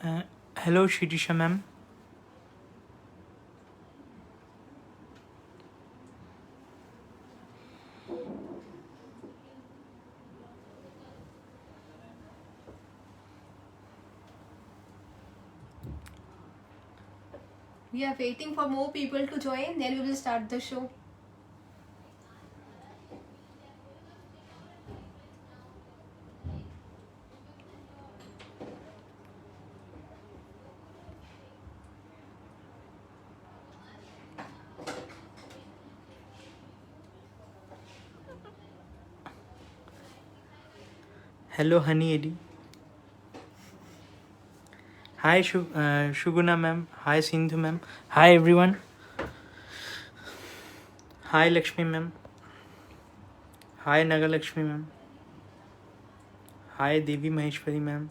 Hello, Shirisha ma'am. We are waiting for more people to join, then we will start the show. Hello, Honey Eddie. Hi, Shuguna ma'am. Hi, Sindhu ma'am. Hi, everyone. Hi, Lakshmi ma'am. Hi, Nagalakshmi ma'am. Hi, Devi Maheshwari ma'am.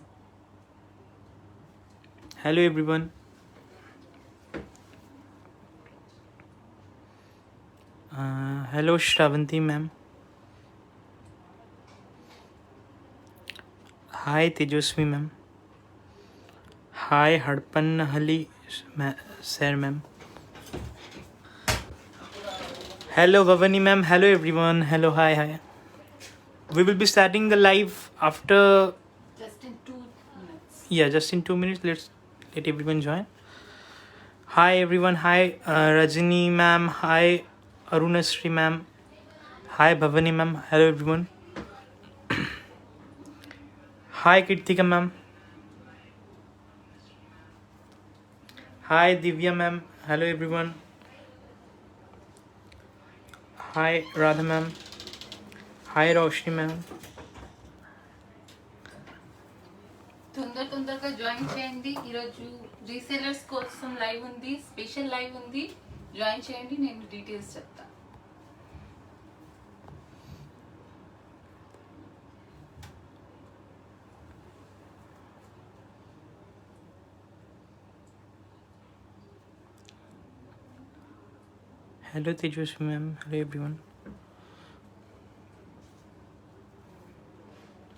Hello, everyone. Hello, Shravanti ma'am. Hi, Tejasvi ma'am. Hi, Hadpanhalli sir ma'am. Hello, Bhavani ma'am. Hello, everyone. Hello, hi. We will be starting the live after. Just in 2 minutes. Yeah, just in 2 minutes. Let's let everyone join. Hi, everyone. Hi, Rajini ma'am. Hi, Arunasri ma'am. Hi, Bhavani ma'am. Hello, everyone. Hi, Kirtika ma'am. Hi, Divya ma'am. Hello, everyone. Hi, Radha ma'am. Hi, Roshni ma'am. తొందరగా join చేయండి. ఈరోజు resellers కోసం live ఉంది, special live ఉంది. Join చేయండి, నేను details చెప్తా. Hello, Tejasvi ma'am. Hello, everyone.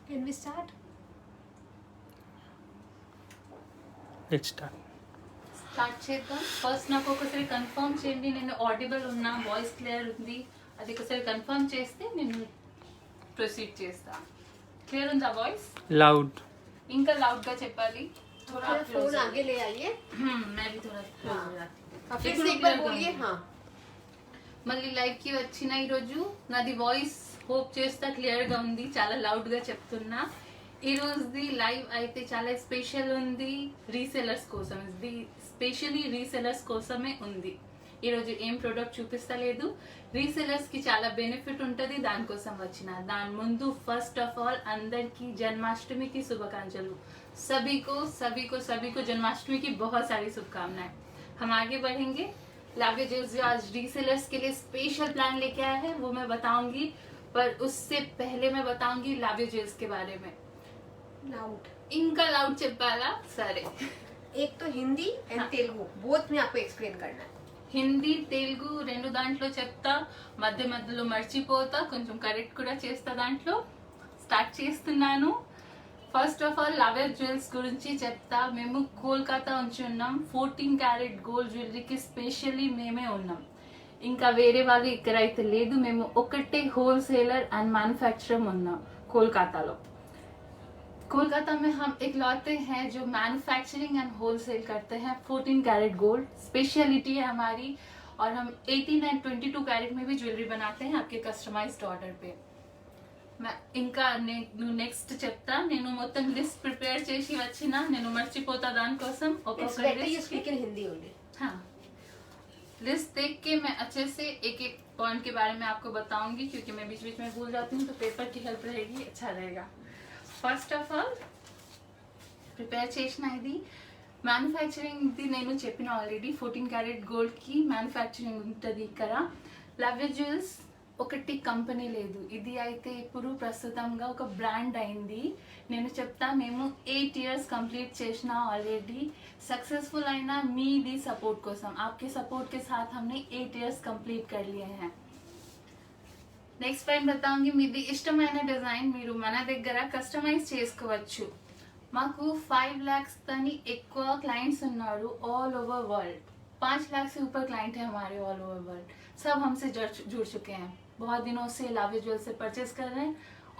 Can we start? Let's start. Start చేద్దాం. ఫస్ట్ నాకు ఒకసారి కన్ఫర్మ్ చేయండి, నేను ఆడిబుల్ ఉన్నా, వాయిస్ క్లియర్ ఉంది. అది ఒకసారి కన్ఫర్మ్ చేస్తే నేను ప్రొసీడ్ చేస్తా. క్లియర్ ఉందా వాయిస్? Loud. ఇంకా లౌడ్ గా చెప్పాలి. थोड़ा फोन आगे ले आइए. मैं भी थोड़ा फिर से एक बार बोलिए. हाँ. మళ్ళీ లైవ్ కి వచ్చిన ఈరోజు నాది వాయిస్ హోప్ చేస్తా క్లియర్ గా ఉంది, చాలా లౌడ్ గా చెప్తున్నా. ఈ రోజుది లైవ్ అయితే చాలా స్పెషల్ ఉంది, రీసెలర్స్ కోసం. ఇది స్పెషల్లీ రీసెలర్స్ కోసమే ఉంది. ఈరోజు ఏం ప్రోడక్ట్ చూపిస్తలేదు, రీసెలర్స్ కి చాలా బెనిఫిట్ ఉంటది, దానికోసం వచ్చిన. దాని ముందు ఫస్ట్ ఆఫ్ ఆల్ అందరికి జన్మాష్టమి शुभकामनाएं. सभी को जन्माष्टमी की बहुत सारी शुभकामनाएं. हम आगे बढ़ेंगे. लावे ज्वेल्स जो आज रीसेलर्स के लिए स्पेशल प्लान लेके आया है वो मैं बताऊंगी, पर उससे पहले मैं बताऊंगी लावे ज्वेल्स के बारे में. लाउड. इनका लाउड చెప్పాలా? సరే. एक तो हिंदी एंड तेलुगु बोथ में आपको एक्सप्लेन करना है. హిందీ తెలుగు రెండు దాంట్లో చెప్తా, మధ్యలో మర్చిపోతా, కొంచెం కరెక్ట్ కూడా చేస్తా. దాంట్లో స్టార్ట్ చేస్తున్నాను. First of all lover jewels గురించి చెప్తా. మేము కోల్కతా నుంచి ఉన్నాం. 14 క్యారెట్ గోల్డ్ జ్యువెలరీకి స్పెషల్లీ మేమే ఉన్నాం, ఇంకా వేరే వాళ్ళు ఇక్కడైతే లేదు. మేము ఒకటే హోల్సేలర్ అండ్ మ్యానుఫ్యాక్చరర్ ఉన్నాం కోల్కతాలో. कोलकाता में हम इकलौते हैं जो मैन्युफैक्चरिंग एंड होलसेल करते हैं 14 कैरेट गोल्ड. स्पेशलिटी है हमारी. और हम 18 एंड 22 कैरेट में भी ज्वेलरी बनाते हैं आपके कस्टमाइज्ड ऑर्डर पे. मैं ఇంకా నెక్స్ట్ చెప్తా. నేను మొత్తం లిస్ట్ ప్రిపేర్ చేసి వచ్చిన, నేను మర్చిపోతా దానికోసం. It's better you speak in Hindi only. हाँ, लिस्ट देख के मैं अच्छे से एक एक पॉइंट के बारे में आपको बताऊंगी, क्योंकि मैं बीच बीच में भूल जाती हूँ, तो पेपर की हेल्प रहेगी, अच्छा रहेगा. ఫస్ట్ ఆఫ్ ఆల్ ప్రిపేర్ చేసిన ఇది మ్యానుఫ్యాక్చరింగ్. ఇది నేను చెప్పిన ఆల్రెడీ 14 క్యారెట్ గోల్డ్ కి మ్యానుఫ్యాక్చరింగ్ ఉంటుంది ఇక్కడ. లవర్ జ్యువెల్స్ ఒకటి కంపెనీ లేదు, ఇది అయితే ఇప్పుడు ప్రస్తుతంగా ఒక బ్రాండ్ అయింది. నేను చెప్తా, మేము 8 years కంప్లీట్ చేసిన ఆల్రెడీ. सक्सेसफुल అయినా మీది సపోర్ట్ కోసం, आपके सपोर्ट के साथ हमने 8 years कंप्लीट कर लिए हैं. నెక్స్ట్ పాయింట్ बताऊंगी, మీది ఇష్టమైన డిజైన్ మీరు మన దగ్గర కస్టమైజ్ చేసుకోవచ్చు. మాకు 5 lakhs तनी ఎక్కువ क्लाइंट्स ఉన్నారు ऑल ओवर वर्ल्ड. 5 लाख से ऊपर क्लाइंट है हमारे ऑल ओवर वर्ल्ड. सब हमसे जुड़ चुके हैं, बहुत दिनों से लावे ज्वेल से परचेज कर रहे हैं.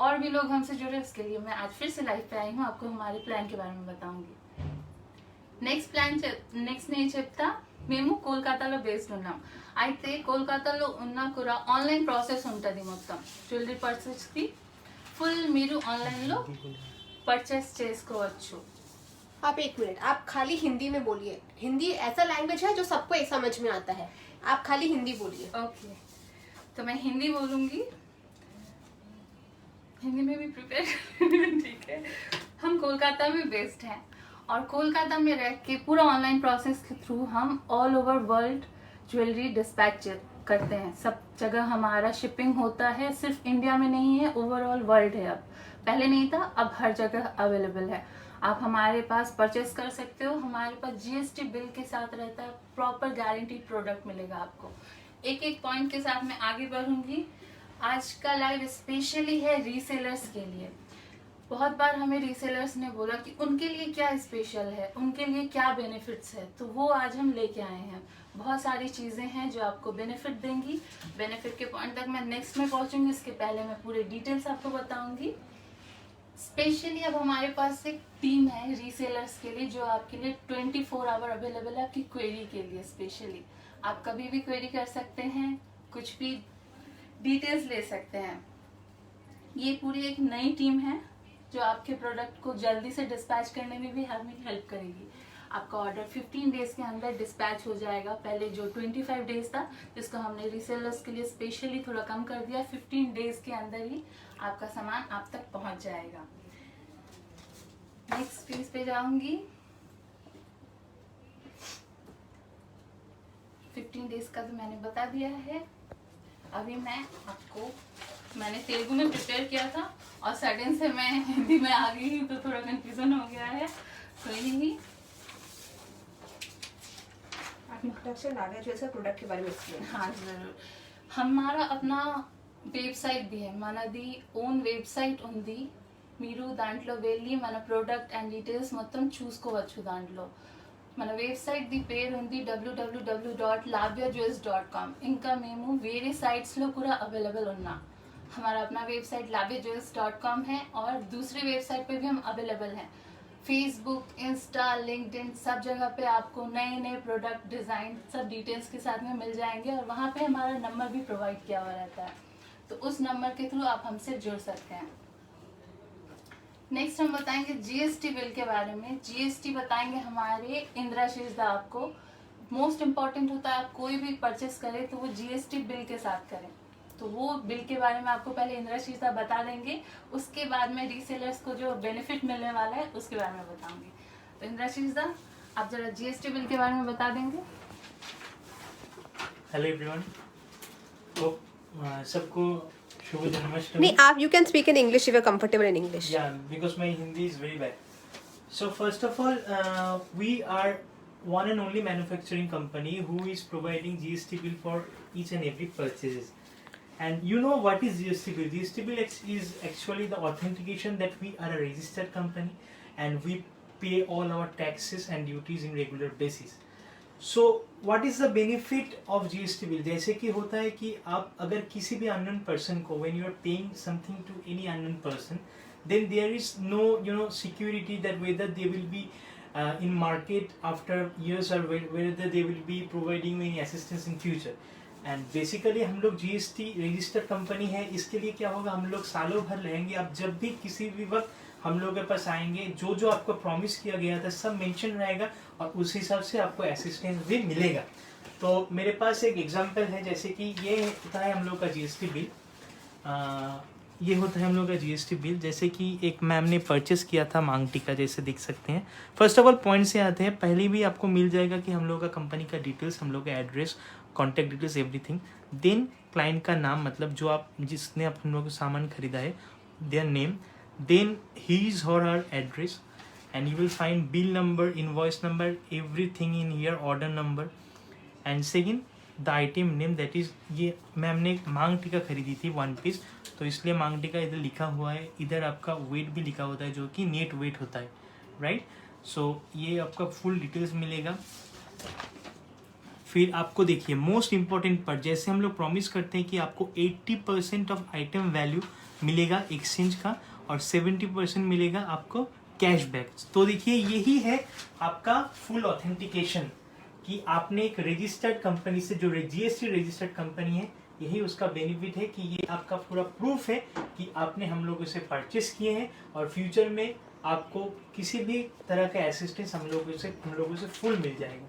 और भी लोग हमसे जुड़े, उसके लिए मैं आज फिर से लाइव पे आई हूँ. आपको हमारे प्लान के बारे में बताऊंगी. నెక్స్ట్ నేను చెప్తా. మేము కోల్కతాలో బేస్డ్ ఉన్నాం. అయితే కోల్కతాలో ఉన్నా కూడా ఆన్లైన్ ప్రాసెస్ ఉంటుంది. మొత్తం జ్యువెలరీ పర్చేస్కి ఫుల్ మీరు ఆన్లైన్లో పర్చేస్ చేసుకోవచ్చు. आप 1 मिनट, आप खाली हिंदी में बोलिए. हिंदी ऐसा लैंग्वेज है जो सबको एक समझ में आता है. आप खाली हिंदी बोलिए. ओके, तो मैं हिंदी बोलूँगी. हिंदी में भी प्रिपेयर ठीक है. हम कोलकाता में बेस्ड हैं और कोलकाता में रह के पूरा ऑनलाइन प्रोसेस के थ्रू हम all over world jewellery dispatch करते हैं. सब जगह हमारा शिपिंग होता है. सिर्फ इंडिया में नहीं है, ओवरऑल वर्ल्ड है. अब पहले नहीं था, अब हर जगह अवेलेबल है. आप हमारे पास परचेस कर सकते हो. हमारे पास जीएसटी बिल के साथ रहता है. प्रॉपर गारंटीड प्रोडक्ट मिलेगा आपको. एक एक पॉइंट के साथ मैं आगे बढ़ूंगी. आज का लाइव स्पेशली है रीसेलर्स के लिए. बहुत बार हमें रीसेलर्स ने बोला कि उनके लिए क्या स्पेशल है, उनके लिए क्या बेनिफिट्स है, तो वो आज हम लेके आए हैं. बहुत सारी चीज़ें हैं जो आपको बेनिफिट देंगी. बेनिफिट के पॉइंट तक मैं नेक्स्ट में पहुंचूंगी. इसके पहले मैं पूरे डिटेल्स आपको बताऊंगी. स्पेशली अब हमारे पास एक टीम है रीसेलर्स के लिए जो आपके लिए 24 आवर अवेलेबल है आपकी क्वेरी के लिए. स्पेशली आप कभी भी क्वेरी कर सकते हैं, कुछ भी डिटेल्स ले सकते हैं. ये पूरी एक नई टीम है जो आपके प्रोडक्ट को जल्दी से डिस्पैच करने में भी हमें हेल्प करेगी. आपका ऑर्डर 15 डेज के अंदर डिस्पैच हो जाएगा. पहले जो 25 डेज था, जिसको हमने रीसेलर्स के लिए स्पेशली थोड़ा कम कर दिया, 15 डेज के अंदर ही आपका सामान आप तक पहुंच जाएगा. नेक्स्ट पेज पे जाऊंगी. 15 डेज का तो मैंने बता दिया है. अभी मैंने तेलुगु में प्रिपेयर किया था और सडन से मैं हिंदी में आ गई हूँ, तो थोड़ा कंफ्यूजन हो गया है. कोई नहीं. आप इंट्रोडक्शन लावे ज्वेल्स का प्रोडक्ट के बारे में एक्सप्लेन. हाँ जरूर. हमारा अपना వెబ్సైట్ भी है. మనది ఓన్ వెబ్సైట్ ఉంది. మీరు దాంట్లో వెళ్ళి మన ప్రోడక్ట్ అండ్ డీటెయిల్స్ మొత్తం చూసుకోవచ్చు. దాంట్లో మన వెబ్సైట్ ది పేరు ఉంది www.lavyajewels.com. ఇంకా మేము వేరే साइट्सలో కూడా अवेलेबल ఉన్నా. हमारा अपना वेबसाइट lavyajewels.com है और दूसरे वेबसाइट पे भी हम अवेलेबल हैं. फेसबुक, इंस्टा, लिंक्डइन, सब जगह पे आपको नए नए प्रोडक्ट डिज़ाइन सब डिटेल्स के साथ में मिल जाएंगे. और वहाँ पे हमारा नंबर भी प्रोवाइड किया हुआ रहता है, तो उस नंबर के थ्रू आप हमसे जुड़ सकते हैं. नेक्स्ट हम बताएंगे जीएसटी बिल के बारे में. जीएसटी बताएंगे हमारे इंदिरा शीर्षदा. आपको मोस्ट इम्पॉर्टेंट होता है, आप कोई भी परचेस करें तो वो जीएसटी बिल के साथ करें. तो वो बिल के बारे में आपको पहले इंदिरा शीर्षदा बता देंगे. उसके बाद में रीसेलर्स को जो बेनिफिट मिलने वाला है उसके बारे में बताऊंगी. तो इंदिरा शीर्षदा, आप जरा जीएसटी बिल के बारे में बता देंगे. Hello everyone. तो सबको शुभ जन्माष्टमी. नहीं, आप you can speak in English if you are comfortable in English. Yeah, because my Hindi is very bad. So first of all, we are one and only manufacturing company who is providing GST bill for each and every purchases. And you know what is GST bill? GST bill is actually the authentication that we are a registered company and we pay all our taxes and duties in regular basis. So what is the benefit of GST bill? जैसे कि होता है कि आप अगर किसी भी unknown person को when you are paying something to any unknown person, then there is no security that whether they will be in market after years or whether they will be providing any assistance in future. And basically हम लोग GST registered company है. इसके लिए क्या होगा, हम लोग सालों भर रहेंगे. आप जब भी किसी भी वक्त हम लोग के पास आएंगे, जो जो आपको प्रॉमिस किया गया था सब मेंशन रहेगा और उस हिसाब से आपको असिस्टेंस भी मिलेगा. तो मेरे पास एक एग्जांपल है, जैसे कि ये होता है हम लोग का जीएसटी बिल. ये होता है हम लोग का जीएसटी बिल. जैसे कि एक मैम ने परचेस किया था मांग टीका, जैसे देख सकते हैं. फर्स्ट ऑफ ऑल पॉइंट से आते हैं. पहले भी आपको मिल जाएगा कि हम लोग का कंपनी का डिटेल्स, हम लोग का address, contact details, everything. Then client का नाम, मतलब जो आप जिसने हम लोग का सामान खरीदा है, their name, then his or her address, and you will find bill number, invoice number, everything in here, order number. And second the item name, that is, ये मैम ने मांग टीका खरीदी थी 1 पीस, तो इसलिए मांग टीका इधर लिखा हुआ है. इधर आपका वेट भी लिखा होता है जो कि नेट वेट होता है. राइट। सो ये आपका फुल डिटेल्स मिलेगा। फिर आपको देखिए मोस्ट इम्पॉर्टेंट पार्ट, जैसे हम लोग प्रॉमिस करते हैं कि आपको 80% ऑफ आइटम वैल्यू मिलेगा एक्सचेंज का और 70% मिलेगा आपको कैशबैक। तो देखिए यही है आपका फुल ऑथेंटिकेशन कि आपने एक रजिस्टर्ड कंपनी से, जो GST रजिस्टर्ड कंपनी है, यही उसका बेनिफिट है कि ये आपका पूरा प्रूफ है कि आपने हम लोगों से परचेस किए हैं और फ्यूचर में आपको किसी भी तरह का असिस्टेंस हम लोगों से फुल मिल जाएगा।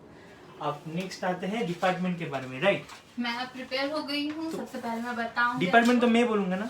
अब नेक्स्ट आते हैं डिपार्टमेंट के बारे में, राइट। मैं अब प्रिपेयर हो गई हूँ। सबसे पहले मैं बताऊँ डिपार्टमेंट तो मैं बोलूंगा ना,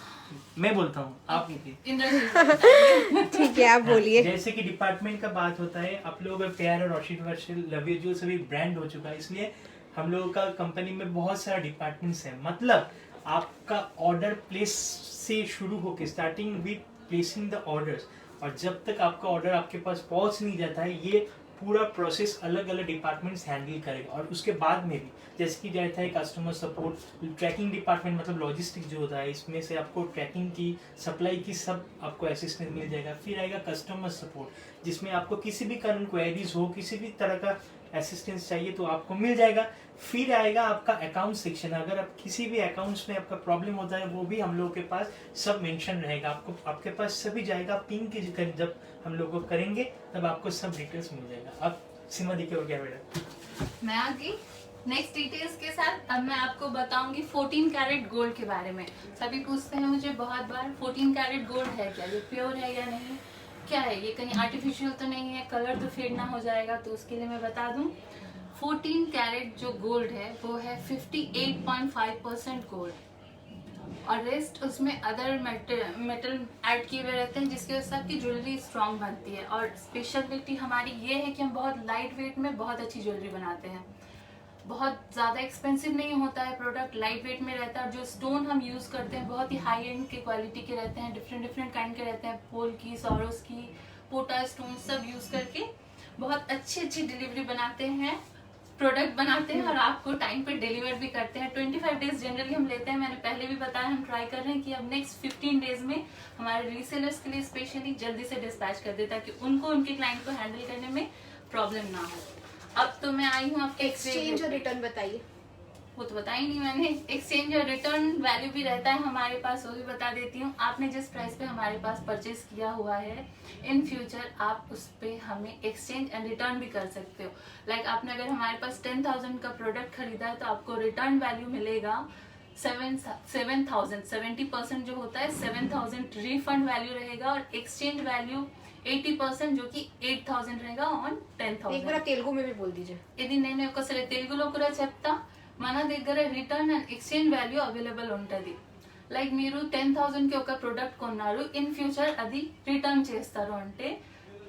मैं बोलता हूँ, आप लिखिए। इंद्रजीत ठीक है, आप बोलिए। जैसे कि डिपार्टमेंट का बात होता है, आप लोगों का प्यार और आशीर्वाद लव यू जो सभी ब्रांड हो चुका है, इसलिए हम लोगों का कंपनी में बहुत सारा डिपार्टमेंट्स है। मतलब आपका ऑर्डर प्लेस से शुरू होकर starting with placing the orders, और जब तक आपका ऑर्डर आपके पास पहुंच नहीं जाता है, ये पूरा प्रोसेस अलग अलग डिपार्टमेंट्स हैंडल करेगा। और उसके बाद में भी जैसे कि जाता है कस्टमर सपोर्ट, ट्रैकिंग डिपार्टमेंट, मतलब लॉजिस्टिक जो होता है, इसमें से आपको ट्रैकिंग की, सप्लाई की सब आपको असिस्टेंस मिल जाएगा। फिर आएगा कस्टमर सपोर्ट, जिसमें आपको किसी भी कारण क्वेरीज हो, किसी भी तरह का असिस्टेंस चाहिए तो आपको मिल जाएगा। फिर आएगा आपका अकाउंट सेक्शन, अगर आप किसी भी अकाउंट्स में आपका प्रॉब्लम होता है वो भी हम लोगों के पास सब मेंशन रहेगा, आपको आपके पास सभी जाएगा। पिंग की जब हम लोग को करेंगे तब आपको सब डिटेल्स मिल जाएगा। अब सीमा दी और क्या बेटा, मैं आ गई नेक्स्ट डिटेल्स के साथ। अब मैं आपको बताऊंगी 14 कैरेट गोल्ड के बारे में। सभी पूछते हैं मुझे बहुत बार 14 कैरेट गोल्ड है क्या, ये प्योर है या नहीं, क्या है ये, कहीं आर्टिफिशियल तो नहीं है, कलर तो फेड ना हो जाएगा। तो उसके लिए मैं बता दूं 14 कैरेट जो गोल्ड है वो है 58.5% गोल्ड और रेस्ट उसमें अदर मेटल ऐड किए हुए रहते हैं, जिसकी वजह से आपकी ज्वेलरी स्ट्रॉन्ग बनती है। और स्पेशलिटी हमारी ये है कि हम बहुत लाइट वेट में बहुत अच्छी ज्वेलरी बनाते हैं। बहुत ज़्यादा एक्सपेंसिव नहीं होता है प्रोडक्ट, लाइट वेट में रहता है। और जो स्टोन हम यूज़ करते हैं बहुत ही हाई एंड के क्वालिटी के रहते हैं, डिफरेंट काइंड के रहते हैं, पोल की, सॉरोस की, पोटा स्टोन सब यूज़ करके बहुत अच्छी डिलीवरी बनाते हैं, प्रोडक्ट बनाते हैं और आपको टाइम पे डिलीवर भी करते हैं। 25 डेज जनरली हम लेते हैं, मैंने पहले भी बताया। हम ट्राई कर रहे हैं कि अब नेक्स्ट 15 डेज में हमारे रीसेलर्स के लिए स्पेशली जल्दी से डिस्पैच कर दे, ताकि उनको उनके क्लाइंट को हैंडल करने में प्रॉब्लम ना हो। अब तो मैं आई हूँ आपके एक्सचेंज और रिटर्न बताइए। वो तो बताया ही नहीं मैंने। एक्सचेंज और रिटर्न वैल्यू भी रहता है हमारे पास, वो भी बता देती हूँ। आपने जिस प्राइस पे हमारे पास परचेज किया हुआ है, इन फ्यूचर आप उस पे हमें एक्सचेंज एंड रिटर्न भी कर सकते हो। लाइक आपने अगर हमारे पास 10,000 का प्रोडक्ट खरीदा है तो आपको रिटर्न वैल्यू मिलेगा 7,000। 70% जो होता है 7,000 रिफंड वैल्यू रहेगा और एक्सचेंज वैल्यू 80% जो कि 8,000 रहेगा ऑन 10,000। एक बार आप तेलुगु में भी बोल दीजिए। ఇది నేను ఒకసారి తెలుగులో కూడా చెప్తా। మన దగ్గర return and exchange value available ఉంటుంది। లైక్ మీరు 10,000 కి ఒక ప్రొడక్ట్ కొన్నారు, ఇన్ ఫ్యూచర్ అది రిటర్న్ చేస్తారు అంటే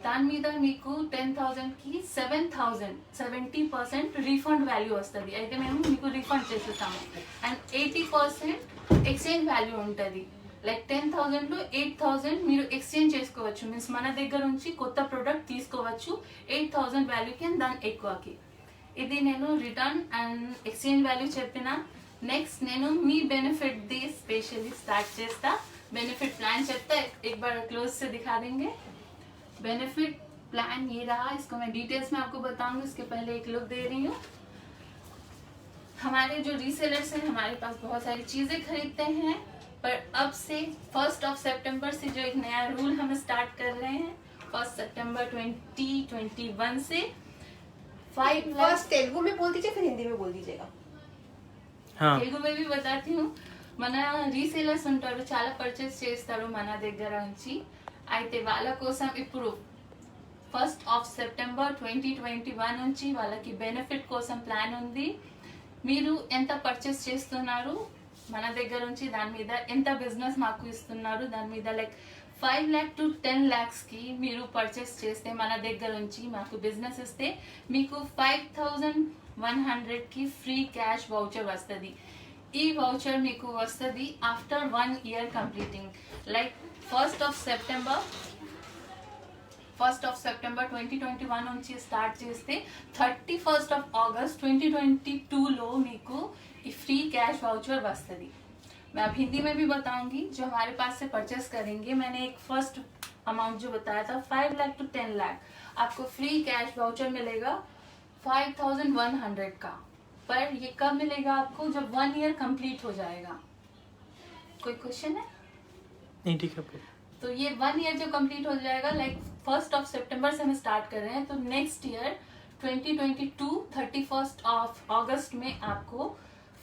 దాని మీద మీకు 10,000 కి 7,000 70% రీఫండ్ వాల్యూ వస్తుంది। అయితే మేము మీకు రీఫండ్ చేసేస్తాము అండ్ 80% ఎక్స్చేంజ్ వాల్యూ ఉంటుంది। లైక్ 10,000 లో 8,000 మీరు ఎక్స్చేంజ్ చేసుకోవచ్చు, మీన్స్ మన దగ్గర నుంచి కొత్త ప్రొడక్ట్ తీసుకోవచ్చు 8,000 వాల్యూకి దాని ఎక్కువకి। ఇది నేను రిటర్న్ అండ్ ఎక్స్చేంజ్ వాల్యూ చెప్పిన। నెక్స్ట్ నేను మీ बेनिफिट दी स्पेशली स्टार्ट చేస్తా। बेनिफिट प्लान చెప్తా, एक बार क्लोज से दिखा देंगे। बेनिफिट प्लान ये रहा, इसको मैं डिटेल्स में आपको बताऊंगी, इसके पहले एक लुक दे रही हूँ। हमारे जो रीसेलर्स हैं हमारे पास बहुत सारी चीजें खरीदते हैं, पर अब से 1 सितंबर से जो एक नया रूल हम स्टार्ट कर रहे हैं 1 सितंबर 2021 से 5 लाख। फर्स्ट तेलुगु में बोल दीजिए, फिर हिंदी में बोल दीजिएगा। हाँ తెలుగు में भी बताती हूँ। మన రీసేలర్స్ ఉంటారు, చాలా పర్చేస్ చేస్తారు మన దగ్గర నుంచి। అయితే వాళ్ళ కోసం ఇప్పుడు 1 సెప్టెంబర్ 2021 నుంచి వాళ్ళకి బెనిఫిట్ కోసం ప్లాన్ ఉంది। మీరు ఎంత పర్చేస్ చేస్తున్నారు మన దగ్గర నుంచి, దాని మీద ఎంత బిజినెస్ మాకు ఇస్తున్నారు దాని మీద, లైక్ 5 lakh to 10 lakhs కి మీరు పర్చేస్ చేస్తే మన దగ్గర నుంచి మాకు బిజినెస్ ఇస్తే మీకు 5,100 కి ఫ్రీ క్యాష్ వౌచర్ వస్తుంది। ఈ వౌచర్ మీకు వస్తుంది after 1 year completing. Like 1 September 2021 నుంచి స్టార్ట్ చేస్తే 31 అగస్ట్ 2022 లో మీకు ఈ फ्री कैश वाउचर वस्तदी। मैं अब हिंदी में भी बताऊंगी। जो हमारे पास से परचेस करेंगे, मैंने एक फर्स्ट अमाउंट जो बताया था 5 लाख टू 10 लाख, आपको फ्री कैश वाउचर मिलेगा 5100 का। पर ये कब मिलेगा आपको? जब 1 ईयर कंप्लीट हो जाएगा। कोई क्वेश्चन है? नहीं, ठीक है। तो ये 1 ईयर जो कंप्लीट हो जाएगा, लाइक 1 सितंबर से हम स्टार्ट कर रहे हैं, तो नेक्स्ट ईयर 2022 31 अगस्त में आपको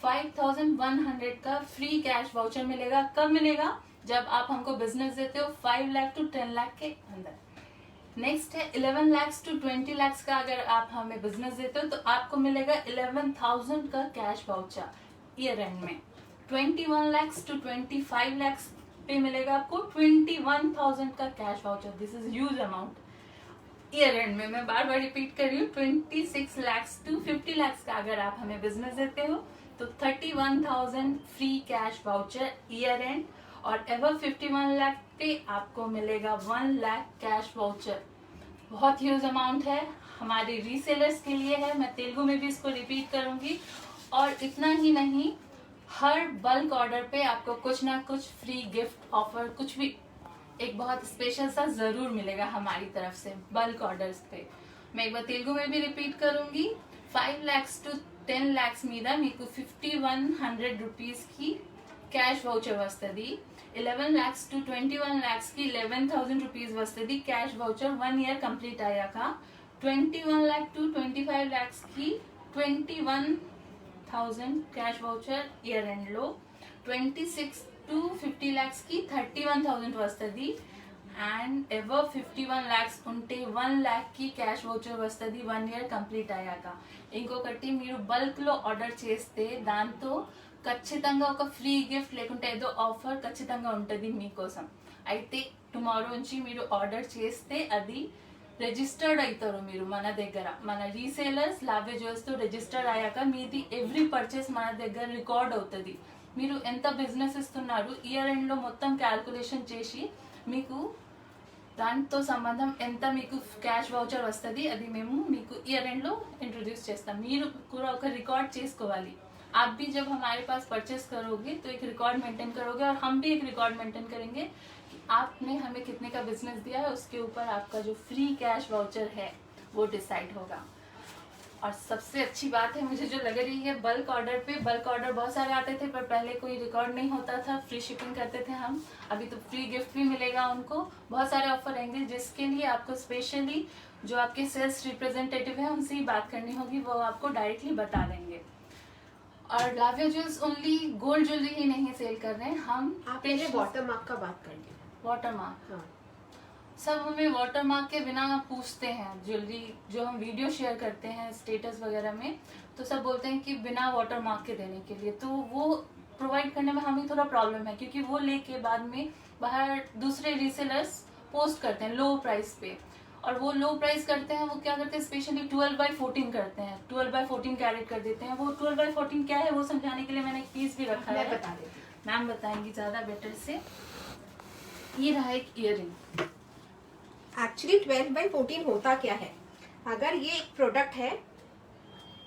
5100 का फ्री कैश वाउचर मिलेगा। कब मिलेगा? जब आप हमको बिजनेस देते हो 5 लाख टू 10 लाख के अंदर। नेक्स्ट है 11 लाख टू 20 लाख का, अगर आप हमें बिजनेस देते हो तो आपको मिलेगा 11,000 का कैश वाउचर ईयर एंड में। 21 लाख टू 25 लाख पे मिलेगा आपको 21,000 का cash voucher. This is huge amount year and में। मैं बार बार रिपीट कर रही हूँ, 26 लाख टू 50 लाख का अगर आप हमें बिजनेस देते हो तो 31,000 free cash voucher year and, और एवर 51 लाख पे आपको मिलेगा 1 लाख कैश वाउचर। बहुत ह्यूज अमाउंट है, हमारे रीसेलर्स के लिए है। मैं तेलुगु में भी इसको रिपीट करूंगी। और इतना ही नहीं, हर बल्क ऑर्डर पे आपको कुछ ना कुछ फ्री गिफ्ट ऑफर, कुछ भी एक बहुत स्पेशल सा जरूर मिलेगा हमारी तरफ से बल्क ऑर्डर्स पे। मैं एक बार तेलुगु में भी रिपीट करूंगी। 5 लाख टू 10 लाख మీద మీకు 5100 రూపీస్ కి క్యాష్ వౌచర్ వస్తుంది। 11 lakhs to 21 lakhs की 11,000 रुपीज वस्तदी कैश वाउचर 1 ईयर कंप्लीट आयाక। 21 लाख टू 25 lakhs की 21,000 कैश वाउचर ईयर एंड లో। 26 to 50 lakhs की 31,000 వస్తది। అండ్ ఎవర్ 51 lakhs ఉంటే 1 lakh की कैश वाउचर వస్తది 1 ईयर కంప్లీట్ అయ్యాక। ఇంకొకటి, మీరు బల్క్ లో ఆర్డర్ చేస్తే దాంతో ఖచ్చితంగా ఒక ఫ్రీ గిఫ్ట్ లేకుంటే ఏదో ఆఫర్ ఖచ్చితంగా ఉంటుంది మీకోసం। అయితే టుమారో నుంచి మీరు ఆర్డర్ చేస్తే అది రిజిస్టర్డ్ అవుతారు మీరు మన దగ్గర, మన రీసేలర్స్ లావే జ్యువెల్స్ తో రిజిస్టర్డ్ అయ్యాక మీది ఎవ్రీ పర్చేస్ మన దగ్గర రికార్డ్ అవుతుంది। మీరు ఎంత బిజినెస్ ఇస్తున్నారు ఇయర్ ఎండ్ లో మొత్తం క్యాల్కులేషన్ చేసి మీకు దాంతో సంబంధం ఎంత మీకు క్యాష్ వాउचर వస్తది అది మేము మీకు ఇయర్ ఎండ్ లో ఇంట్రొడ్యూస్ చేస్తాం। మీరు కూడా ఒక రికార్డ్ చేసుకోవాలి। आप भी जब हमारे पास परचेस करोगे तो एक रिकॉर्ड मेंटेन करोगे, और हम भी एक रिकॉर्ड मेंटेन करेंगे कि आपने हमें कितने का बिजनेस दिया है, उसके ऊपर आपका जो फ्री कैश वाउचर है वो डिसाइड होगा। और सबसे अच्छी बात है मुझे जो लग रही है, बल्क ऑर्डर पे बल्क ऑर्डर बहुत सारे आते थे पर पहले कोई रिकॉर्ड नहीं होता था, फ्री शिपिंग करते थे हम। अभी तो फ्री गिफ्ट भी मिलेगा उनको, बहुत सारे ऑफर रहेंगे जिसके लिए आपको स्पेशली जो आपके सेल्स रिप्रेजेंटेटिव है उनसे ही बात करनी होगी, वो आपको डायरेक्टली बता देंगे। और लाविया ज्वेल्स ओनली गोल्ड ज्वेलरी ही नहीं सेल कर रहे हैं हम। आप पहले वाटर मार्क का बात कर लीजिए। वाटर मार्क, हाँ। सब हमें वाटर मार्क के बिना पूछते हैं, ज्वेलरी जो हम वीडियो शेयर करते हैं स्टेटस वगैरह में, तो सब बोलते हैं कि बिना वाटर मार्क के देने के लिए, तो वो प्रोवाइड करने में हमें थोड़ा प्रॉब्लम है, क्योंकि वो लेके बाद में बाहर दूसरे रीसेलर्स पोस्ट करते हैं लो प्राइस पे, और वो लो प्राइस करते हैं, वो क्या करते हैं स्पेशली 12/14 करते हैं, 12/14 कैरेट कर देते हैं। वो 12/14 क्या है वो समझाने के लिए मैंने एक पीस भी रखा है, बता देती हूँ। मैम बताएंगी ज्यादा बेटर से। ये रहा एक इयररिंग। एक्चुअली 12/14 होता क्या है, अगर ये एक प्रोडक्ट है,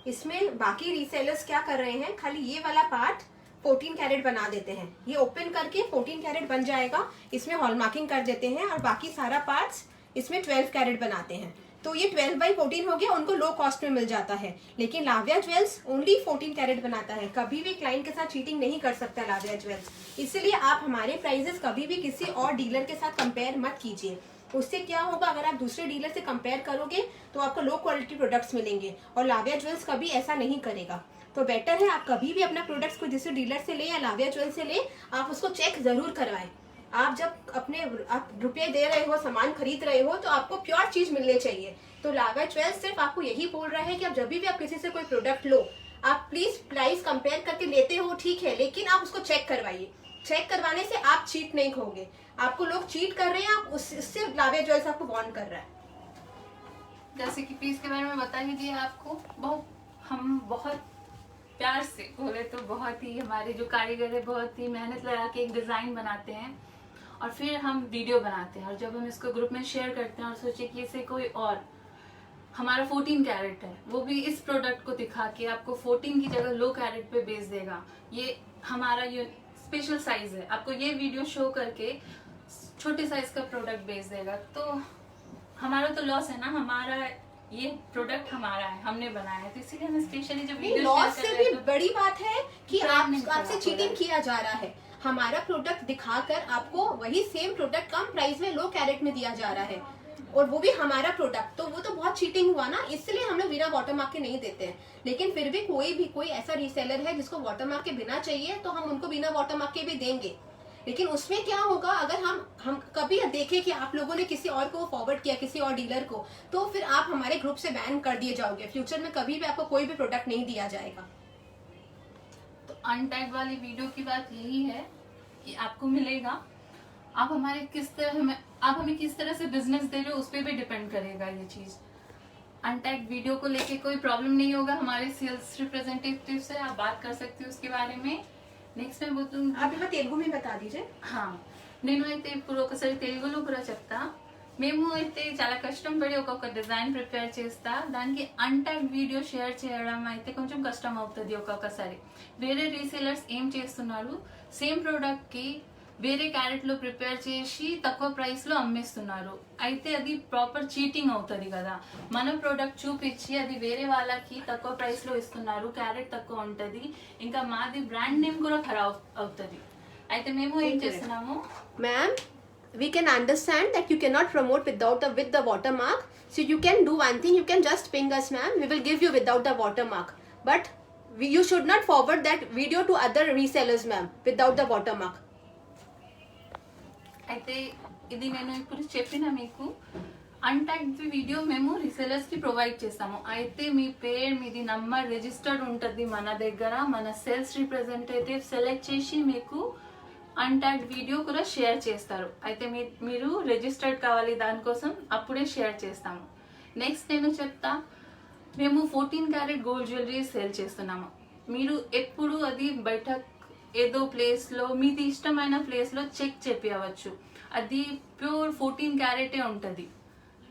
इसमें बाकी रीसेलर्स क्या कर रहे हैं, खाली ये वाला पार्ट 14 कैरेट बना देते हैं, ये ओपन करके 14 कैरेट बन जाएगा, इसमें हॉलमार्किंग कर देते हैं, और बाकी सारा पार्ट्स इसमें 12 कैरेट बनाते हैं। तो ये 12/14 हो गया, उनको लो कॉस्ट में मिल जाता है। लेकिन लाविया ज्वेल्स ओनली 14 कैरेट बनाता है, कभी भी क्लाइंट के साथ चीटिंग नहीं कर सकता लाविया ज्वेल्स। इसलिए आप हमारे प्राइजेस कभी भी किसी और डीलर के साथ कंपेयर मत कीजिए। उससे क्या होगा, अगर आप दूसरे डीलर से कंपेयर करोगे तो आपको लो क्वालिटी प्रोडक्ट्स मिलेंगे, और लाविया ज्वेल्स कभी ऐसा नहीं करेगा। तो बेटर है आप कभी भी अपना प्रोडक्ट्स को दूसरे डीलर से ले या लाविया ज्वेल्स से ले, आप उसको चेक जरूर करवाएं। आप जब आप रुपए दे रहे हो, सामान खरीद रहे हो, तो आपको प्योर चीज मिलनी चाहिए। तो लाविया ज्वेल्स सिर्फ आपको यही बोल रहा है कि आप जब भी आप किसी से कोई प्रोडक्ट लो, आप प्लीज प्राइस कंपेयर करके लेते हो ठीक है, लेकिन आप उसको चेक करवाइए। चेक करवाने से आप चीट नहीं होगे। आपको लोग चीट कर रहे हैं, आप उससे लाविया ज्वेल्स आपको वार्न कर रहा है। जैसे कि पीस के बारे में बता ही दिया आपको, हम बहुत प्यार से बोले तो बहुत ही, हमारे जो कारीगर है बहुत ही मेहनत लगा के एक डिजाइन बनाते हैं, और फिर हम वीडियो बनाते हैं, और जब हम इसको ग्रुप में शेयर करते हैं और सोचे कि इसे कोई और, हमारा 14 कैरेट है, वो भी इस प्रोडक्ट को दिखा के आपको 14 की जगह लो कैरेट पे बेच देगा। ये हमारा ये स्पेशल साइज है, आपको ये वीडियो शो करके छोटे साइज का प्रोडक्ट बेच देगा तो हमारा तो लॉस है ना। हमारा ये प्रोडक्ट हमारा है, हमने बनाया है, तो इसीलिए हमें स्पेशली जब वीडियो लॉस से भी बड़ी बात है कि Brand नहीं आपसे खराब चीटिंग हो किया जा रहा है। हमारा प्रोडक्ट दिखाकर आपको वही सेम प्रोडक्ट कम प्राइस में लो कैरेट में दिया जा रहा है, और वो भी हमारा प्रोडक्ट, तो वो तो बहुत चीटिंग हुआ ना। इसलिए हम लोग बिना वाटरमार्क के नहीं देते हैं। लेकिन फिर भी कोई ऐसा रीसेलर है जिसको वाटरमार्क के बिना चाहिए, तो हम उनको बिना वाटरमार्क के भी देंगे। लेकिन उसमें क्या होगा, अगर हम कभी देखें कि आप लोगों ने किसी और को फॉरवर्ड किया, किसी और डीलर को, तो फिर आप हमारे ग्रुप से बैन कर दिए जाओगे। फ्यूचर में कभी भी आपको कोई भी प्रोडक्ट नहीं दिया जाएगा। तो अनटैग वाली वीडियो की बात यही है कि आपको मिलेगा, आप हमारे आप हमें किस तरह से बिजनेस दे रहे हो उस पर भी डिपेंड करेगा ये चीज। अनटैग वीडियो को लेके कोई प्रॉब्लम नहीं होगा, हमारे सेल्स रिप्रेजेंटेटिव से आप बात कर सकते हो उसके बारे में। నెక్స్ట్ నేను పోతుంది आप यहाँ तेलुगु में बता दीजिए। నేను అయితే ఇప్పుడు ఒకసారి తెలుగులో కూడా చెప్తా। మేము అయితే చాలా కష్టపడి ఒక్కొక్క డిజైన్ ప్రిపేర్ చేస్తా, దానికి అన్టాగ్ వీడియో షేర్ చేయడం అయితే కొంచెం కష్టం అవుతుంది ఒక్కొక్కసారి। వేరే రీసేలర్స్ ఏం చేస్తున్నారు, సేమ్ ప్రోడక్ట్ కి వేరే క్యారెట్ లో ప్రిపేర్ చేసి తక్కువ ప్రైస్ లో అమ్మేస్తున్నారు, అయితే అది ప్రాపర్ చీటింగ్ అవుతుంది కదా। మన ప్రోడక్ట్ చూపించి అది వేరే వాళ్ళకి తక్కువ ప్రైస్ లో ఇస్తున్నారు, క్యారెట్ తక్కువ ఉంటది, ఇంకా మాది బ్రాండ్ నేమ్ కూడా ఖరాబ్ అవుతుంది। అయితే మేము ఏం చేస్తున్నాము, ma'am we can understand that you cannot promote with the watermark, so you can do one thing, you can just ping us ma'am, we will give you without the watermark, but you should not forward that video to other resellers ma'am without the watermark। అయితే ఇది నేను ఇప్పుడు చెప్పిన మీకు అన్టాగ్డ్ video మేము resellers కి provide చేస్తాము। అయితే మీ పేరు మీది నంబర్ రిజిస్టర్డ్ ఉంటుంది మన దగ్గర, మన సేల్స్ రిప్రజెంటేటివ్ సెలెక్ట్ చేసి మీకు అన్టాగ్డ్ వీడియో కూడా షేర్ చేస్తారు। అయితే మీరు రిజిస్టర్డ్ కావాలి దానికోసం, అప్పుడే షేర్ చేస్తాము। నెక్స్ట్ నేను చెప్తా, మేము 14 క్యారెట్ గోల్డ్ జ్యువెలరీ సేల్ చేస్తున్నాము। మీరు ఎప్పుడు అది బయట ఏదో ప్లేస్ లో మీది ఇష్టమైన ప్లేస్ లో చెక్ చేపియవచ్చు, అది ప్యూర్ 14 క్యారెటే ఉంటది।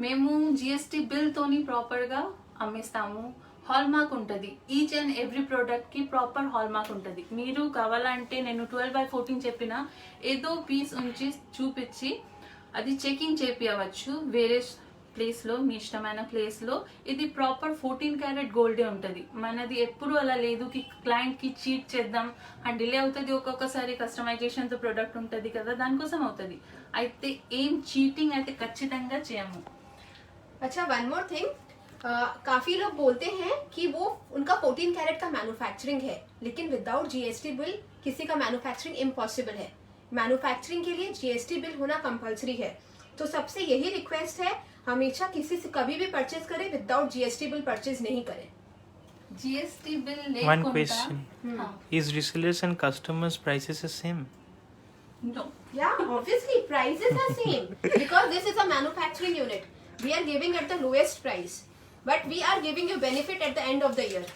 మేము జిఎస్టీ బిల్ తోని ప్రాపర్ గా అమ్మిస్తాము। హాల్ మార్క్ ఉంటది, ఈచ్ అండ్ ఎవ్రీ ప్రోడక్ట్ కి ప్రాపర్ హాల్ మార్క్ ఉంటది। మీరు కావాలంటే నేను 12/14 చెప్పిన ఏదో పీస్ ఉంచి చూపించి అది చెకింగ్ చేపియవచ్చు వేరే ప్లేస్ లో, మీ ఇష్టమైన ప్లేస్ లో। ఇది ప్రాపర్ 14 క్యారెట్ గోల్డే ఉంటది। మనది ఎప్పుడు అలా లేదు కి క్లయింట్ కి చీట్ చేద్దాం అండ్ డిలే అవుతుంది, ఒక్కొక్కసారి కస్టమైజేషన్ తో ప్రోడక్ట్ ఉంటది కదా, దానికోసం అవుతుంది। అయితే ఏం చీటింగ్ అయితే ఖచ్చితంగా చేయము। अच्छा वन मोर थिंग, काफी लोग बोलते हैं कि वो उनका 14 कैरेट का मैन्युफैक्चरिंग है, लेकिन विदाउट जीएसटी बिल किसी का मैन्युफैक्चरिंग इम्पॉसिबल है। मैन्युफैक्चरिंग के लिए जीएसटी बिल होना कंपलसरी है। तो सबसे यही रिक्वेस्ट है, हमेशा किसी से कभी भी परचेज करें, विदाउट जीएसटी बिल परचेज नहीं करें। GST bill One question. Is resellers and customers prices the same? No. Yeah, obviously prices are same because this is a manufacturing unit. We are giving at the lowest price, but we are giving you benefit at the end of the year.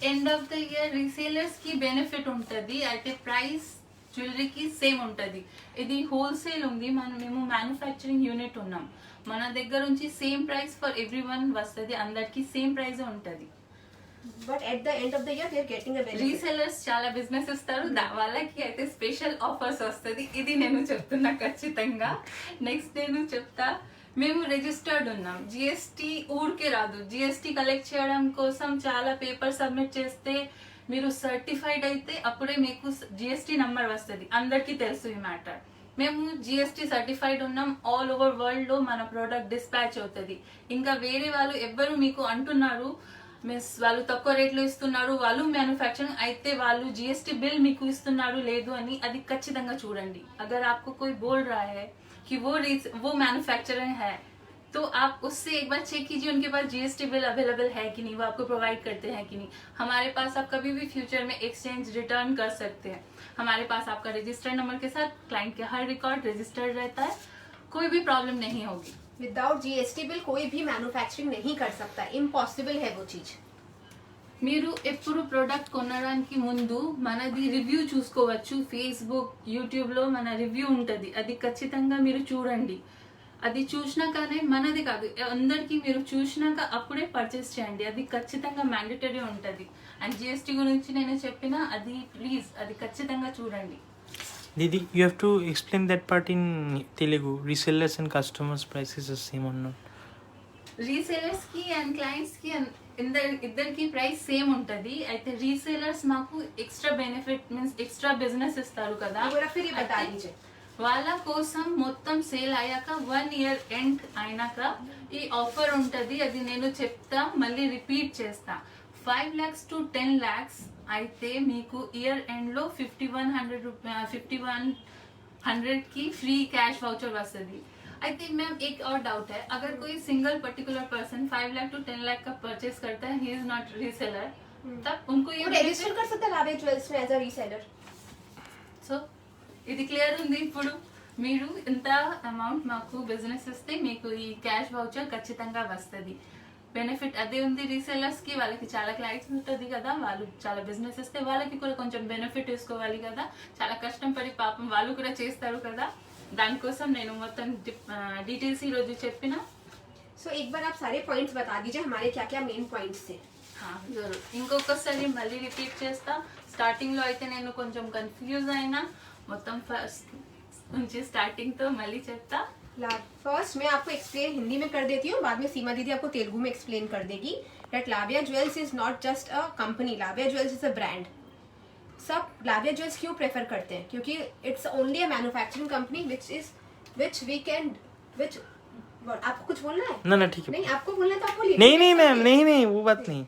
End of the year resellers కి benefit ఉంటది, అయితే price జ్యువెలరీకి same ఉంటది। ఇది wholesale ఉంది, మేము manufacturing unit ఉన్నాం, మన దగ్గర నుంచి same price for every one వస్తుంది, అందరికి సేమ్ ప్రైస్ ఉంటది। But at the end of the year they are getting a benefit. Resellers చాలా బిజినెస్ ఇస్తారు, వాళ్ళకి అయితే స్పెషల్ ఆఫర్స్ వస్తుంది, ఇది నేను చెప్తున్నా ఖచ్చితంగా। నెక్స్ట్ నేను చెప్తా, మేము రిజిస్టర్డ్ ఉన్నాం, జిఎస్టీ ఊరికే రాదు, జిఎస్టీ కలెక్ట్ చేయడం కోసం చాలా పేపర్ సబ్మిట్ చేస్తే మీరు సర్టిఫైడ్ అయితే అప్పుడే మీకు జిఎస్టీ నంబర్ వస్తుంది, అందరికీ తెలుసు ఈ మ్యాటర్। మేము జిఎస్టీ సర్టిఫైడ్ ఉన్నాం, ఆల్ ఓవర్ వరల్డ్ లో మన ప్రోడక్ట్ డిస్పాచ్ అవుతుంది। ఇంకా వేరే వాళ్ళు ఎవ్వరు మీకు అంటున్నారు మిస్ వాళ్ళు తక్కువ రేట్లో ఇస్తున్నారు, వాళ్ళు మ్యానుఫ్యాక్చరింగ్ అయితే వాళ్ళు जीएसटी बिल మీకు ఇస్తున్నారు లేదు అని, అది ఖచ్చితంగా చూడండి। अगर आपको कोई बोल रहा है कि वो मैन्युफैक्चरर है, तो आप उससे एक बार चेक कीजिए उनके पास जीएसटी बिल अवेलेबल है कि नहीं, वो आपको प्रोवाइड करते हैं कि नहीं। हमारे पास आप कभी भी फ्यूचर में एक्सचेंज रिटर्न कर सकते हैं। हमारे पास आपका रजिस्टर्ड नंबर के साथ क्लाइंट के हर रिकॉर्ड रजिस्टर्ड रहता है, कोई भी प्रॉब्लम नहीं होगी। विदाउट जीएसटी बिल कोई भी मैन्युफैक्चरिंग नहीं कर सकता, इम्पॉसिबल है वो चीज। మీరు ఎప్పుడు ప్రోడక్ట్ కొనడానికి ముందు మనది రివ్యూ చూసుకోవచ్చు, ఫేస్బుక్ యూట్యూబ్ లో మన రివ్యూ ఉంటది, అది ఖచ్చితంగా మీరు చూడండి। అది చూసినాకనే, మనది కాదు అందరికి, మీరు చూసినాక అప్పుడే పర్చేస్ చేయండి, అది ఖచ్చితంగా మ్యాండేటరీ ఉంటది। అండ్ జిఎస్టీ గురించి నేను చెప్పిన అది ప్లీజ్ అది ఖచ్చితంగా చూడండి। Didi, you have to explain that part in Telugu. Resellers and customers prices are same or not? Resellers కి అండ్ క్లయింట్స్ కి ఇద్దరికి ప్రైస్ సేమ్ ఉంటది. అయితే రీసేలర్స్ మాకు extra benefit means extra business ఇస్తారు కదా, फिर ये बता दीजिए. వాళ్ళ కోసం మొత్తం సేల్ అయ్యాక 1 year ఎండ్ అయినాక ఈ ఆఫర్ ఉంటది. అది నేను చెప్తా, మళ్ళీ రిపీట్ చేస్తా. 5 lakhs to 10 lakhs అయితే మీకు ఇయర్ ఎండ్ లో 5100 की फ्री कैश वाउचर वस्तुदी. आई थिंक मैम एक और डाउट है, अगर कोई single particular person 5 lakh to 10 lakh का परचेस करता है, ही इज नॉट रीसेलर, तब उनको ये रजिस्टर कर सकते हैं लावे ज्वेल्स में एज अ रीसेलर. సో ఇది క్లియర్ ఉంది. ఇప్పుడు మీరు ఇంత అమౌంట్ మాకు బిజినెస్ ఇస్తే మీకు ఈ క్యాష్ వౌచర్ ఖచ్చితంగా వస్తుంది. బెనిఫిట్ అదే ఉంది. రీసెల్లర్స్ కి వాళ్ళకి చాలా క్లయింట్స్ ఉంటుంది కదా, వాళ్ళు చాలా బిజినెస్ ఇస్తే వాళ్ళకి కూడా కొంచెం బెనిఫిట్ తీసుకోవాలి కదా, చాలా కష్టం పడి పాపం వాళ్ళు కూడా చేస్తారు కదా, దానికోసం నేను మొత్తం డీటెయిల్స్ ఈ రోజు చెప్పిన. सो एक बार आप सारे पॉइंट्स बता दीजिए हमारे क्या क्या मेन पॉइंट्स थे. జరూర్ ఇంకొకసారి మళ్ళీ రిపీట్ చేస్తా. స్టార్టింగ్ లో అయితే నేను కొంచెం కన్ఫ్యూజ్ అయినా, మొత్తం ఫస్ట్ నుంచి స్టార్టింగ్ తో మళ్ళీ చెప్తా. फर्स्ट मैं आपको एक्सप्लेन हिंदी में कर देती हूँ, बाद में सीमा दीदी आपको तेलुगु में एक्सप्लेन कर देगी. That Lavia jewels is not just a company, Lavia jewels is a brand. सब लाविया ज्वेल्स क्यों प्रेफर करते हैं? क्योंकि it's only a manufacturing company which we can which. आपको कुछ बोलना है? ना ठीक है. नहीं, आपको बोलना है तो आपको नहीं मैम, नहीं वो बात नहीं.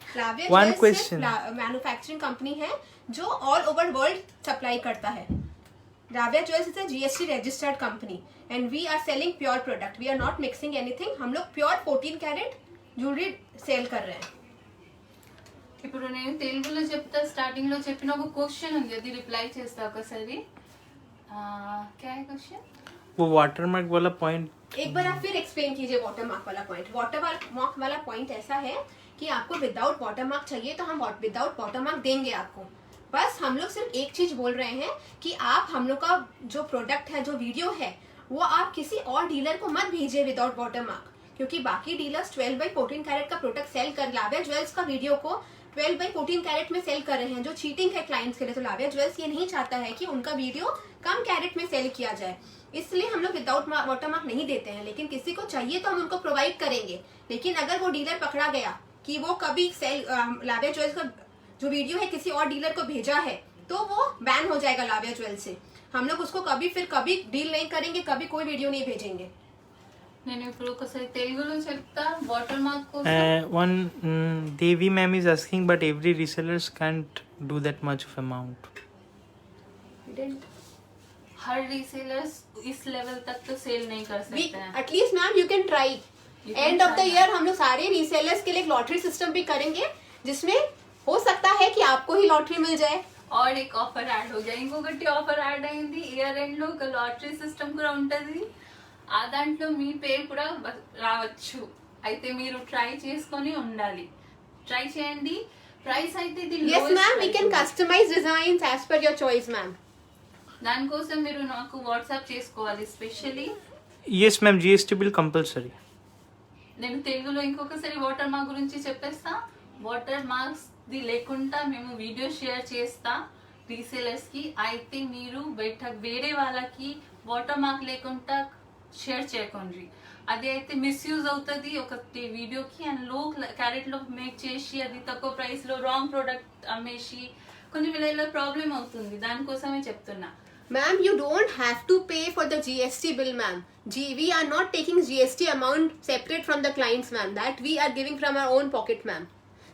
One question. मैन्युफैक्चरिंग कंपनी है जो ऑल ओवर वर्ल्ड सप्लाई करता है. Lavia jewels is a GST registered company and we are selling pure product. We are not mixing anything. हम लोग प्योर 14 कैरेट ज्वेलरी सेल कर रहे हैं. ఇప్పుడు నేను తెలుగులో చెప్తా. స్టార్టింగ్ లో చెప్పిన ఒక క్వశ్చన్ ఉంది, అది రిప్లై చేస్తా ఒకసారి. क्या है क्वेश्चन? वो वाटरमार्क वाला पॉइंट एक बार आप फिर एक्सप्लेन कीजिए वाटर मार्क वाला पॉइंट. वाटर मार्क वाला पॉइंट ऐसा है कि आपको विदाउट वाटर मार्क चाहिए तो हम विदाउट वाटर मार्क देंगे आपको. बस हम लोग सिर्फ एक चीज बोल रहे हैं कि आप हम लोग का जो प्रोडक्ट है, जो वीडियो है, वो आप किसी और डीलर को मत भेजिए विदाउट वाटर मार्क. क्योंकि बाकी डीलर्स 12/14 कैरेट का प्रोडक्ट सेल कर लाविया ज्वेल्स का वीडियो को 12/14 कैरेट में सेल कर रहे हैं, जो चीटिंग है क्लाइंट्स के लिए. तो लाविया ज्वेल्स ये नहीं चाहता है कि उनका वीडियो कम कैरेट में सेल किया जाए, इसलिए हम लोग विदाउट वाटर मार्क नहीं देते हैं. लेकिन किसी को चाहिए तो हम उनको प्रोवाइड करेंगे. लेकिन अगर वो डीलर पकड़ा गया कि वो कभी सेल लाविया ज्वेल्स का जो वीडियो है किसी और डीलर को भेजा है, तो वो बैन हो जाएगा लाविया ज्वेल्स से. हम लोग उसको कभी डील नहीं करेंगे, कभी कोई वीडियो नहीं भेजेंगे. నేను ఇప్పుడు ఒకసారి తెలుగులో చెప్తా. Water mark one Devi ma'am is asking, but every resellers can't do that much of amount. Her resellers इस लेवल तक तो सेल नहीं कर सकते हैं. At least ma'am you can try. End of the year हम लोग सारे रीसेलर्स के लिए एक लॉटरी सिस्टम भी करेंगे, जिसमें हो सकता है कि आपको ही लॉटरी मिल जाए. और एक ఆఫర్ యాడ్ हो जाए. ఇంకొకటి ఆఫర్ యాడ్ అయింది. ఇయర్ ఎండ్ లో ఒక లాటరీ సిస్టమ్ కూడా ఉంటది. ఆ దాంట్లో మీ పేరు కూడా రావచ్చు. అయితే మీరు ట్రై చేసుకొని ఉండాలి. ట్రై చేయండి. ప్రైస్ అయితే ఇది yes ma'am, we can customize designs as per your choice ma'am. దానికోసం మీరు నాకు వాట్సాప్ చేసుకోవాలి. Specially Yes ma'am, GST bill compulsory. నేను తెలుగులో ఇంకొకసారి వాటర్ మార్క్ గురించి చెప్పేస్తా. వాటర్ మార్క్స్ ది లేకుండా మేము వీడియో షేర్ చేస్తా రీసేలర్స్ కి. అయితే మీరు వేరే వాళ్ళకి వాటర్ మార్క్ లేకుండా షేర్ చేయకండి. అది అయితే మిస్యూజ్ అవుతుంది ఒక వీడియోకి. అండ్ లో క్యారెట్ లో మేక్ చేసి అది తక్కువ ప్రైస్ లో రాంగ్ ప్రోడక్ట్ అమ్మేసి కొంచెం ఇలా ప్రాబ్లం అవుతుంది. దానికోసమే చెప్తున్నా. Ma'am, you don't have to pay for the GST bill, ma'am. We are not taking GST amount separate from the clients, ma'am. That we are giving from our own pocket, ma'am.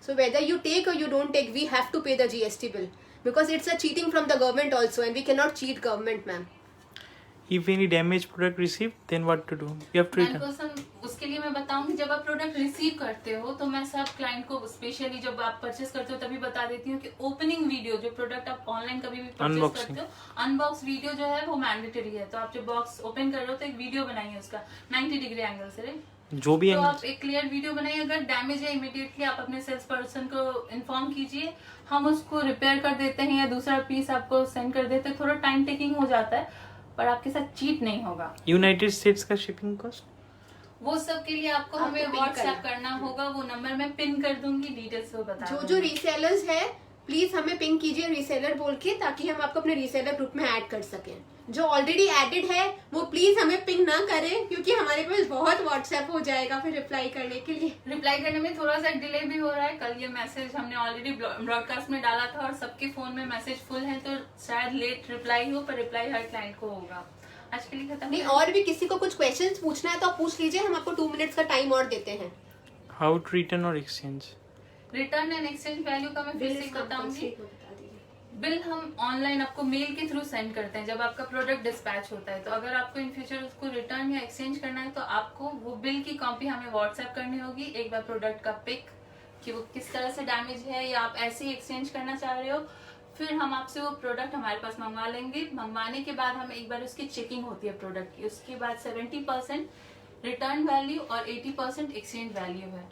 So whether you take or you don't take, we have to pay the GST bill. Because it's a cheating from the government also, and we cannot cheat government, ma'am. If any damaged product received, then what to do? You have to return. दानिकोसम उसके लिए मैं बताऊंगी. जब आप product receive करते हो तो मैं सब क्लाइंट को स्पेशली जब आप परचेस करते हो तभी बता देती हूँ कि ओपनिंग वीडियो जो प्रोडक्ट आप ऑनलाइन कभी भी परचेस करते हो, अनबॉक्स वीडियो जो है वो मैंडेटरी है. तो आप जब बॉक्स ओपन कर रहे हो तो एक वीडियो बनाइए उसका 90 डिग्री एंगल से. जो भी तो angle. आप एक क्लियर वीडियो बनाइए. अगर डैमेज है इमीडिएटली आप अपने सेल्स पर्सन को इन्फॉर्म कीजिए. हम उसको रिपेयर कर देते हैं या दूसरा पीस आपको सेंड कर देते हैं. थोड़ा टाइम टेकिंग हो जाता है पर आपके साथ चीट नहीं होगा. यूनाइटेड स्टेट्स का शिपिंग कॉस्ट वो सब के लिए आपको हमें pin व्हाट्सएप करना होगा. वो नंबर मैं पिन कर दूंगी. डिटेल्स वो बता जो रीसेलर्स है प्लीज हमें पिंग कीजिए रीसेलर बोल के, ताकि हम आपको अपने रीसेलर ग्रुप में ऐड कर सकें। जो ऑलरेडी एडेड है वो प्लीज हमें पिंग ना करें, क्योंकि हमारे पास बहुत व्हाट्सएप हो जाएगा फिर रिप्लाई करने के लिए। रिप्लाई करने में थोड़ा सा डिले भी हो रहा है। कल ये मैसेज हमने ऑलरेडी ब्रॉडकास्ट में डाला था और सबके फोन में मैसेज फुल है, तो शायद लेट रिप्लाई हो, पर रिप्लाई हर क्लाइंट को होगा। आज के लिए खत्म। नहीं, और भी किसी को कुछ क्वेश्चंस पूछना है तो आप पूछ लीजिए, हम आपको 2 मिनट्स का टाइम और देते हैं। हाउ टू रिटर्न और exchange? Return and exchange value का मैं फिर से बताऊंगी। बिल हम ऑनलाइन आपको मेल के थ्रू सेंड करते हैं जब आपका प्रोडक्ट डिस्पैच होता है। तो अगर आपको इन फ्यूचर उसको रिटर्न या एक्सचेंज करना है तो आपको वो बिल की कॉपी हमें व्हाट्सएप करनी होगी, एक बार प्रोडक्ट का पिक कि वो किस तरह से डैमेज है या आप ऐसे ही एक्सचेंज करना चाह रहे हो। फिर हम आपसे वो प्रोडक्ट हमारे पास मंगवा लेंगे। मंगवाने के बाद हम एक बार उसकी चेकिंग होती है प्रोडक्ट की, उसके बाद 70% रिटर्न वैल्यू और 80% एक्सचेंज वैल्यू है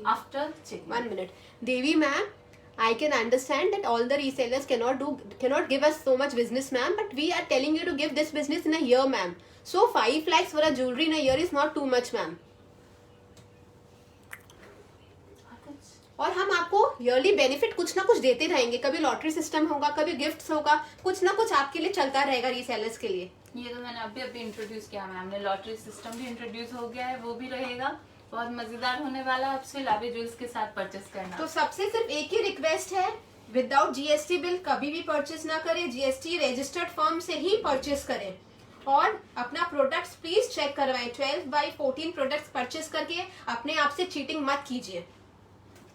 after checking. 1 minute. Devi ma'am, I can understand that all the resellers cannot give us so much business, ma'am, but we are telling you to give this business in a year, ma'am. So 5 lakhs for a jewelry in a year is not too much, ma'am. और हम आपको yearly benefit कुछ ना कुछ देते रहेंगे, कभी lottery system होगा, कभी गिफ्ट्स होगा, कुछ ना कुछ आपके लिए चलता रहेगा रीसेलर्स के लिए। ये तो मैंने अभी इंट्रोड्यूस किया मैम ने, लॉटरी सिस्टम भी इंट्रोड्यूस हो गया है, वो भी रहेगा। बहुत मजेदार होने वाला है आपसे लावे ज्वेल्स के साथ परचेस करना। तो सबसे सिर्फ एक ही रिक्वेस्ट है, विदाउट जीएसटी बिल कभी भी परचेस ना करें, जीएसटी रजिस्टर्ड फर्म से ही परचेस करें और अपना प्रोडक्ट्स प्लीज चेक करवाएं। 12/14 प्रोडक्ट्स परचेस करके अपने आप से चीटिंग मत कीजिए।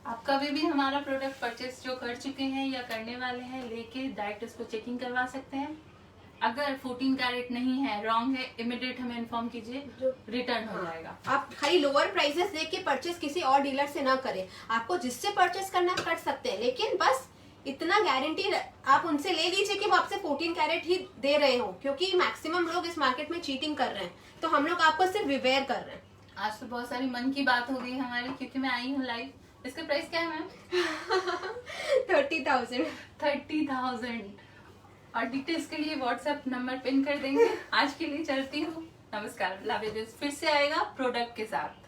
आप कभी भी हमारा प्रोडक्ट परचेस जो कर चुके हैं या करने वाले हैं लेके डायरेक्ट उसको चेकिंग करवा सकते हैं। अगर 14 कैरेट नहीं है, रॉन्ग है, इमीडिएट हमें इन्फॉर्म कीजिए, रिटर्न हो जाएगा। आप खाली लोअर प्राइसेस देख के परचेस किसी और डीलर से ना करें। आपको जिससे परचेस करना कर सकते हैं, लेकिन बस इतना गारंटी आप उनसे ले लीजिए कि वो आपसे 14 कैरेट ही दे रहे हो, क्योंकि मैक्सिमम लोग इस मार्केट में चीटिंग कर रहे हैं। तो हम लोग आपको सिर्फ अवेयर कर रहे हैं। आज तो बहुत सारी मन की बात हो गई हमारी, क्योंकि मैं आई हूँ लाइव। इसका प्राइस क्या है मैम? 30,000। 30,000। और डिटेल्स के लिए व्हाट्सएप नंबर पिन कर देंगे। आज के लिए चलती हूँ, नमस्कार। लावे ज्वेल्स फिर से आएगा प्रोडक्ट के साथ।